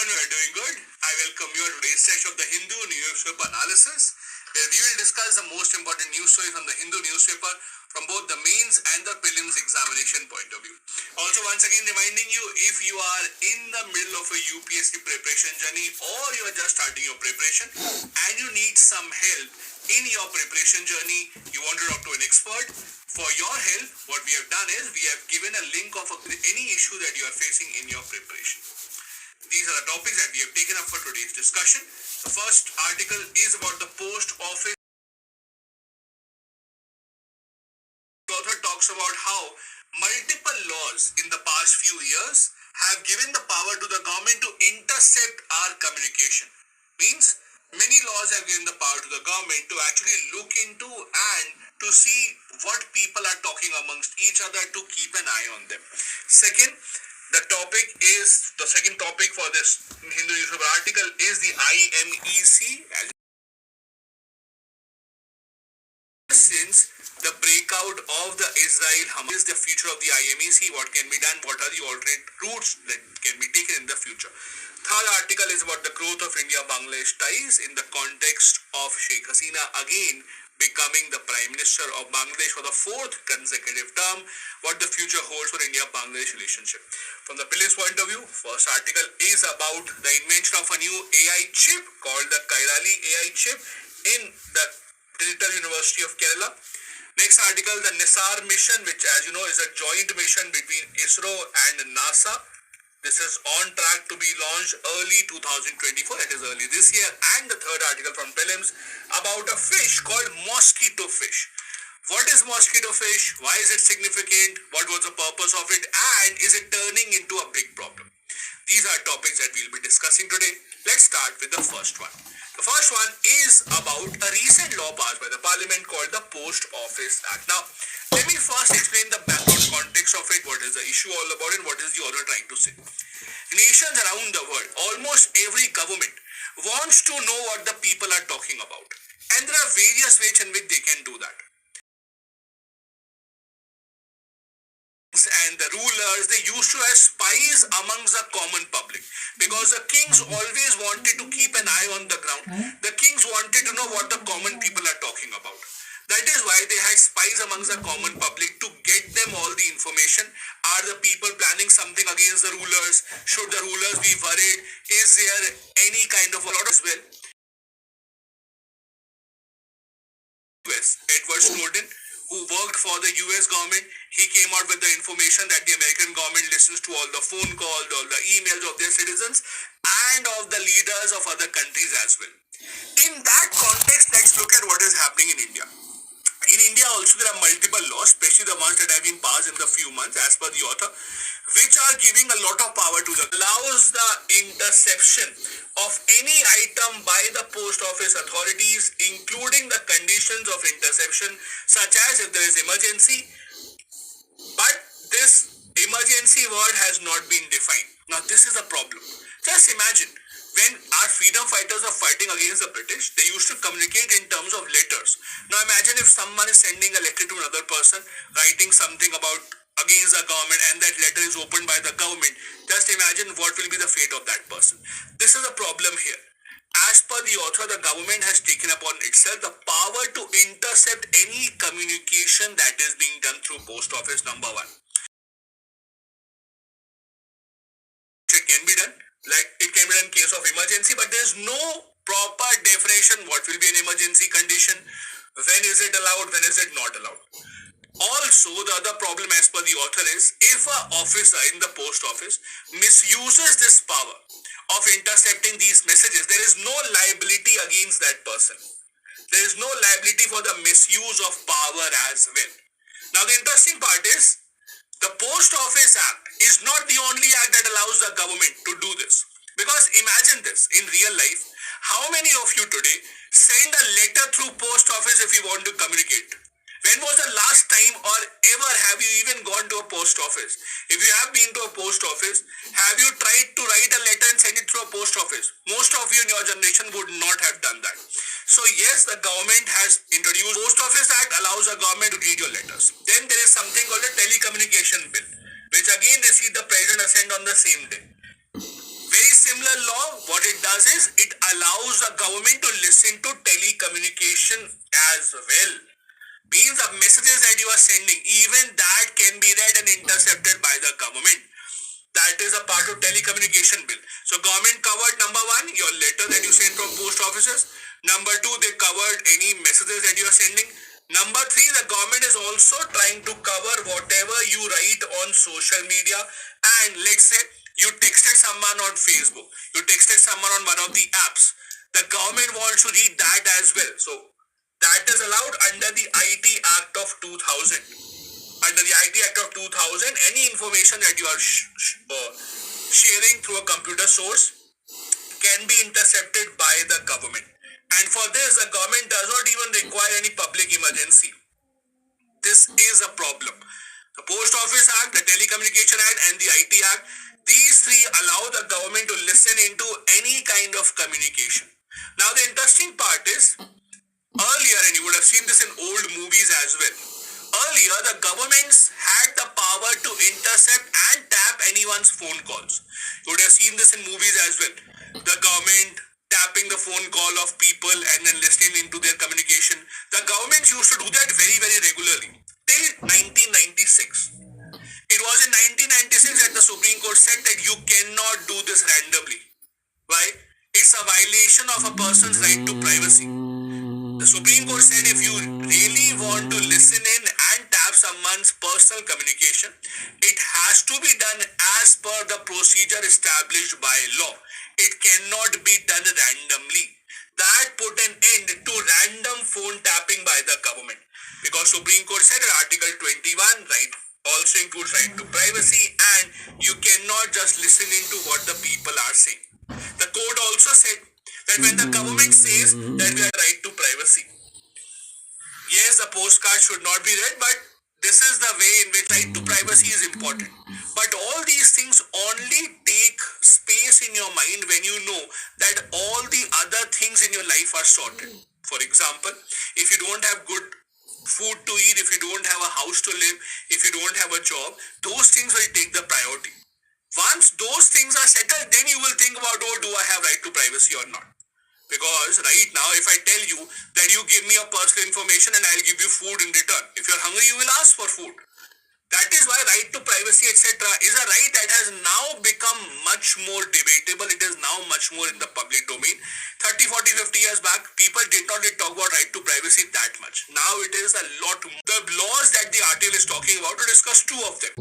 everyone, we are doing good. I welcome you to today's session of the Hindu newspaper analysis, where we will discuss the most important news stories from the Hindu newspaper from both the mains and the prelims examination point of view. Also, once again reminding you, if you are in the middle of a UPSC preparation journey or you are just starting your preparation and you need some help in your preparation journey, you want to talk to an expert. For your help, what we have done is we have given a link of any issue that you are facing in your preparation. These are the topics that we have taken up for today's discussion. The first article is about the post office. The author talks about how multiple laws in the past few years have given the power to the government to intercept our communication. Means many laws have given the power to the government to actually look into and to see what people are talking amongst each other, to keep an eye on them. Second topic for this Hindu newspaper article is the IMEC. Since the breakout of the Israel-Hamas, the future of the IMEC, what can be done, what are the alternate routes that can be taken in the future. Third article is about the growth of India-Bangladesh ties in the context of Sheikh Hasina again becoming the Prime Minister of Bangladesh for the fourth consecutive term, what the future holds for India-Bangladesh relationship. From the prelims point of view, first article is about the invention of a new AI chip called the Kairali AI chip in the Digital University of Kerala. Next article, the NISAR mission, which as you know is a joint mission between ISRO and NASA. This is on track to be launched early 2024, that is early this year. And the third article from prelims about a fish called mosquito fish. What is mosquito fish? Why is it significant? What was the purpose of it? And is it turning into a big problem? These are topics that we'll be discussing today. Let's start with the first one. The first one is about a recent law passed by the parliament called the Post Office Act. Now, let me first explain the background context of it, what is the issue all about and what is the author trying to say. Nations around the world, almost every government wants to know what the people are talking about. And there are various ways in which they can do that. And the rulers, they used to have spies amongst the common public because the kings always wanted to keep an eye on the ground. The kings wanted to know what the common people are talking about. That is why they had spies amongst the common public to get them all the information. Are the people planning something against the rulers? Should the rulers be worried? Is there any kind of a lot as well? Edward Snowden, who worked for the US government, he came out with the information that the American government listens to all the phone calls, all the emails of their citizens and of the leaders of other countries as well. In that context, let's look at what is happening in India. In India also there are multiple laws, especially the ones that have been passed in the few months as per the author, which are giving a lot of power to them. Allows the interception of any item by the post office authorities, including the conditions of interception, such as if there is emergency. But this emergency word has not been defined. Now this is a problem. Just imagine, when our freedom fighters are fighting against the British, they used to communicate in terms of letters. Now imagine if someone is sending a letter to another person, writing something about against the government, and that letter is opened by the government. Just imagine what will be the fate of that person. This is a problem here. As per the author, the government has taken upon itself the power to intercept any communication that is being done through post office, number one. It can be done, like it can be done in case of emergency, but there is no proper definition what will be an emergency condition, when is it allowed, when is it not allowed. Also, the other problem as per the author is, if an officer in the post office misuses this power of intercepting these messages, there is no liability against that person. There is no liability for the misuse of power as well. Now, the interesting part is, the Post Office Act is not the only act that allows the government to do this. Because imagine this, in real life, how many of you today send a letter through post office if you want to communicate? When was the last time or ever have you even gone to a post office? If you have been to a post office, have you tried to write a letter and send it through a post office? Most of you in your generation would not have done that. So yes, the government has introduced Post Office Act, allows the government to read your letters. Then there is something called a telecommunication bill, which again received the president assent on the same day, Very similar law, what it does is it allows the government to listen to telecommunication as well. Means the messages that you are sending, even that can be read and intercepted by the government. That is a part of telecommunication bill. So government covered number one, your letter that you send from post offices. Number two, they covered any messages that you are sending. Number three, the government is also trying to cover whatever you write on social media. And let's say you texted someone on Facebook, you texted someone on one of the apps. The government wants to read that as well. So that is allowed under the IT Act of 2000. Under the IT Act of 2000, any information that you are sharing through a computer source can be intercepted by the government. And for this, the government does not even require any public emergency. This is a problem. The Post Office Act, the Telecommunication Act, and the IT Act, these three allow the government to listen into any kind of communication. Now, the interesting part is, earlier, and you would have seen this in old movies as well, earlier the governments had the power to intercept and tap anyone's phone calls. You would have seen this in movies as well. The government tapping the phone call of people and then listening into their communication. The governments used to do that very, very regularly till 1996. It was in 1996 that the Supreme Court said that you cannot do this randomly. Why? It's a violation of a person's right to privacy. The Supreme Court said if you really want to listen in and tap someone's personal communication, it has to be done as per the procedure established by law. It cannot be done randomly. That put an end to random phone tapping by the government. Because Supreme Court said in Article 21, right, also includes right to privacy, and you cannot just listen into what the people are saying. The court also said that when the government says that we have right to privacy, yes, the postcard should not be read, but this is the way in which right to privacy is important. But all these things only take space in your mind when you know that all the other things in your life are sorted. For example, if you don't have good food to eat, if you don't have a house to live, if you don't have a job, those things will take the priority. Once those things are settled, then you will think about, oh, do I have right to privacy or not? Because right now, if I tell you that you give me your personal information and I'll give you food in return, if you're hungry, you will ask for food. That is why right to privacy, etc., is a right that has now become much more debatable. It is now much more in the public domain. 30, 40, 50 years back, people did not really talk about right to privacy that much. Now it is a lot. The laws that the article is talking about, to discuss two of them.